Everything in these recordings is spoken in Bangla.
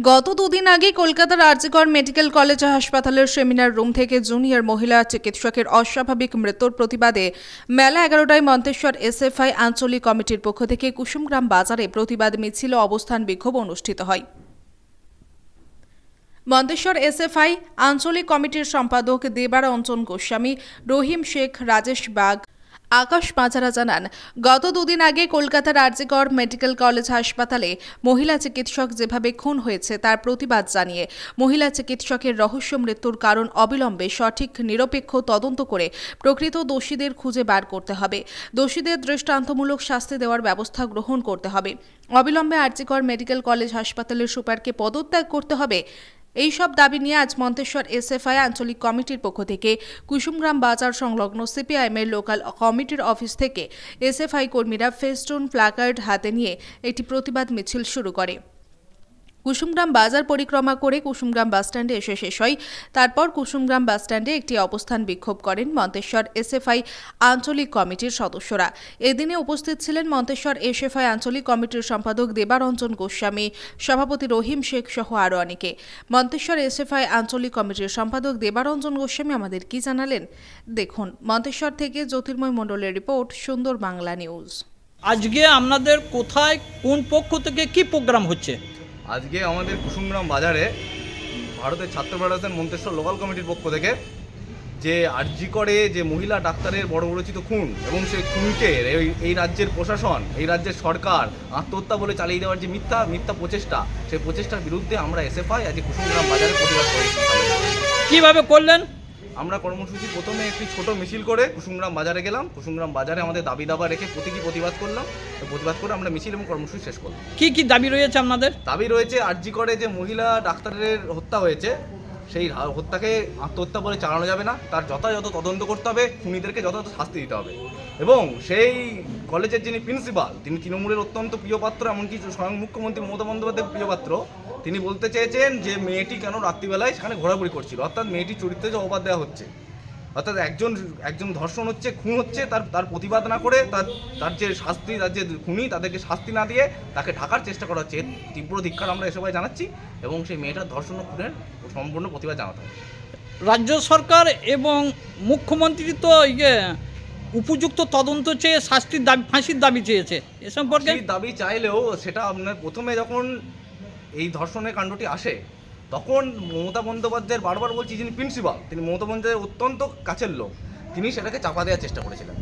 গত দুদিন আগে কলকাতার আরজিকর মেডিকেল কলেজ হাসপাতালের সেমিনার রুম থেকে জুনিয়র মহিলা চিকিৎসকের অস্বাভাবিক মৃত্যুর প্রতিবাদে মেলা 11টায় মন্তেশ্বর এসএফআই আঞ্চলিক কমিটির পক্ষ থেকে কুসুমগ্রাম বাজারে প্রতিবাদ মিছিল ও অবস্থান বিক্ষোভ অনুষ্ঠিত হয়। মন্তেশ্বর এসএফআই আঞ্চলিক কমিটির সম্পাদক দেবারঞ্জন গোস্বামী, রহিম শেখ, রাজেশ বাগ, আকাশ পাঁচারা জানান, গত দুদিন আগে কলকাতার আরজিকর মেডিকেল কলেজ হাসপাতালে মহিলা চিকিৎসক যেভাবে খুন হয়েছে তার প্রতিবাদ জানিয়ে মহিলা চিকিৎসকের রহস্য মৃত্যুর কারণ অবিলম্বে সঠিক নিরপেক্ষ তদন্ত করে প্রকৃত দোষীদের খুঁজে বার করতে হবে। দোষীদের দৃষ্টান্তমূলক শাস্তি দেওয়ার ব্যবস্থা গ্রহণ করতে হবে। অবিলম্বে আরজিকর মেডিকেল কলেজ হাসপাতালের সুপারকে পদত্যাগ করতে হবে। এই সব দাবি নিয়ে আজ মন্তেশ্বর এসএফআই আঞ্চলিক কমিটির পক্ষ থেকে কুসুমগ্রাম বাজার সংলগ্ন সিপিআইএমের লোকাল কমিটির অফিস থেকে এসএফআই কর্মীরা ফেস্টুন প্ল্যাকার্ড হাতে নিয়ে একটি প্রতিবাদ মিছিল শুরু করে। কুসুমগ্রাম বাজার পরিক্রমা করে কুসুমগ্রাম বাসস্ট্যান্ডে এসে শেষ হয়। তারপর কুসুমগ্রাম বাসস্ট্যান্ডে একটি অবস্থান বিক্ষোভ করেন মন্তেশ্বর এসএফআই আঞ্চলিক কমিটির সদস্যরা। এদিনে উপস্থিত ছিলেন মন্তেশ্বর এসএফআই আঞ্চলিক কমিটির সম্পাদক দেবারঞ্জন গোস্বামী, সভাপতি রহিম শেখ সহ আরও অনেকে। মন্তেশ্বর এসএফআই আঞ্চলিক কমিটির সম্পাদক দেবারঞ্জন গোস্বামী আমাদের কি জানালেন দেখুন। মন্তেশ্বর থেকে জ্যোতির্ময় মণ্ডলের রিপোর্ট, সুন্দর বাংলা নিউজ। আজকে আপনাদের কোথায় কোন পক্ষ থেকে কি প্রোগ্রাম হচ্ছে? আজকে আমাদের কুসুমগ্রাম বাজারে ভারতের ছাত্র ফেডারেশন মন্তেশ্বর লোকাল কমিটির পক্ষ থেকে যে আরজিকরে যে মহিলা ডাক্তারের বর্বরোচিত খুন এবং সেই খুনকে এই রাজ্যের প্রশাসন, এই রাজ্যের সরকার আত্মহত্যা বলে চালিয়ে দেওয়ার যে মিথ্যা প্রচেষ্টা, সেই প্রচেষ্টার বিরুদ্ধে আমরা এসএফআই আজকে কুসুমগ্রাম বাজারে প্রতিবাদ করেছি। কিভাবে করলেন? আমরা কর্মসূচি প্রথমে একটি ছোট মিছিল করে কুসুমগ্রাম বাজারে গেলাম। কুসুমগ্রাম বাজারে আমাদের দাবি দাবা রেখে প্রতীকী প্রতিবাদ করলাম। প্রতিবাদ করে আমরা মিছিল এবং কর্মসূচি শেষ করলাম। কি কি দাবি রয়েছে আপনাদের? দাবি রয়েছে আরজিকরে যে মহিলা ডাক্তারের হত্যা হয়েছে, সেই হত্যাকে আত্মহত্যা বলে চালানো যাবে না, তার যথাযথ তদন্ত করতে হবে, খুনিদেরকে যথাযথ শাস্তি দিতে হবে। এবং সেই কলেজের যিনি প্রিন্সিপাল, তিনি তৃণমূলের অত্যন্ত প্রিয়পাত্র, এমনকি স্বয়ং মুখ্যমন্ত্রী মমতা বন্দ্যোপাধ্যায়ের প্রিয়পাত্র, তিনি বলতে চেয়েছেন যে মেয়েটি কেন রাত্রিবেলায় সেখানে ঘোরাঘুরি করছিল, অর্থাৎ মেয়েটির চরিত্রে যে অবাদ দেওয়া হচ্ছে, অর্থাৎ একজন ধর্ষণ হচ্ছে, খুন হচ্ছে, তার প্রতিবাদ না করে তার যে শাস্তি, তার যে খুনি তাদেরকে শাস্তি না দিয়ে তাকে ঢাকার চেষ্টা করা হচ্ছে। তীব্র ধিক্কার আমরা সবাই জানাচ্ছি এবং সেই মেয়েটার ধর্ষণ ও খুনের সম্পূর্ণ প্রতিবাদ জানাতে হবে। রাজ্য সরকার এবং মুখ্যমন্ত্রী তো উপযুক্ত তদন্ত চেয়ে শাস্তির দাবি, ফাঁসির দাবি চেয়েছে। এ সম্পর্কে দাবি চাইলেও সেটা আপনার প্রথমে যখন এই ধর্ষণের কাণ্ডটি আসে তখন মমতা বন্দ্যোপাধ্যায়ের, বারবার বলছি, যিনি প্রিন্সিপাল, তিনি মমতা বন্দ্যোপাধ্যায়ের অত্যন্ত কাছের লোক, তিনি সেটাকে চাপা দেওয়ার চেষ্টা করেছিলেন।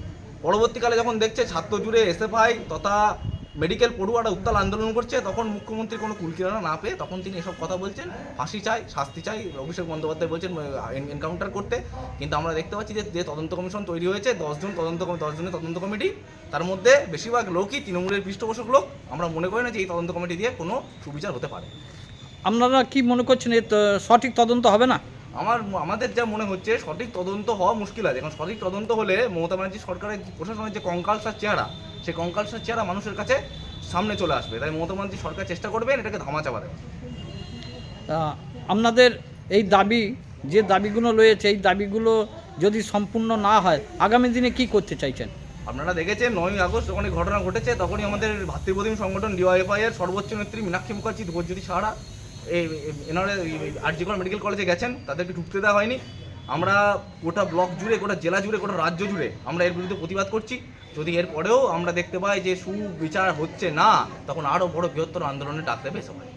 পরবর্তীকালে যখন দেখছে ছাত্র জুড়ে এসএফআই তথা মেডিকেল পড়ুয়ারা উত্তাল আন্দোলন করছে, তখন মুখ্যমন্ত্রী কোনো কুলকিনারা না পেয়ে তখন তিনি এসব কথা বলছেন, ফাঁসি চাই, শাস্তি চাই। অভিষেক বন্দ্যোপাধ্যায় বলছেন এনকাউন্টার করতে। কিন্তু আমরা দেখতে পাচ্ছি যে তদন্ত কমিশন তৈরি হয়েছে, 10 জনের তদন্ত কমিটি, তার মধ্যে বেশিরভাগ লোকই তৃণমূলের পৃষ্ঠপোষক লোক। আমরা মনে করি না যে এই তদন্ত কমিটি দিয়ে কোনো সুবিচার হতে পারে। আপনারা কি মনে করছেন এর সঠিক তদন্ত হবে না? আমাদের যা মনে হচ্ছে সঠিক তদন্ত হওয়া মুশকিল আছে, কারণ সঠিক তদন্ত হলে মমতা ব্যানার্জি সরকারের প্রশাসনের যে কঙ্কালসার চেহারা, সেই কঙ্কালসার চেহারা মানুষের কাছে সামনে চলে আসবে। তাই মমতা ব্যানার্জি সরকার চেষ্টা করবেন এটাকে ধামাচাপা দেবে। আপনাদের এই দাবি, যে দাবিগুলো রয়েছে, এই দাবিগুলো যদি সম্পূর্ণ না হয় আগামী দিনে কি করতে চাইছেন? আপনারা দেখেছেন 9ই আগস্ট যখন এই ঘটনা ঘটেছে, তখনই আমাদের ভাতৃপ্রতিম সংগঠন ডিওয়াইএফআই এর সর্বোচ্চ নেত্রী মীনাক্ষী মুখার্জি, ধ্রুবজ্যোতি সাহারা এনারা আরজিকর মেডিকেল কলেজে গেছেন, তাদেরকে ঢুকতে দেওয়া হয়নি। আমরা গোটা ব্লক জুড়ে, গোটা জেলা জুড়ে, গোটা রাজ্য জুড়ে আমরা এর বিরুদ্ধে প্রতিবাদ করছি। যদি এর পরেও আমরা দেখতে পাই যে সুবিচার হচ্ছে না, তখন আরও বড় বৃহত্তর আন্দোলনে ডাক দেবে সবাই।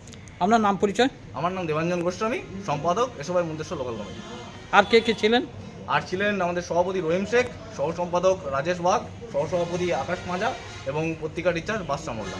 আপনার নাম পরিচয়? আমার নাম দেবাঞ্জন গোস্বামী, সম্পাদক এসবাই মন্তেশ্বর লোকাল কমিটি। আর কে কে ছিলেন? আর ছিলেন আমাদের সভাপতি রহিম শেখ, সহ সম্পাদক রাজেশ বাগ, সহসভাপতি আকাশ মাজা এবং পত্রিকা টিচার বাদশা মোল্লা।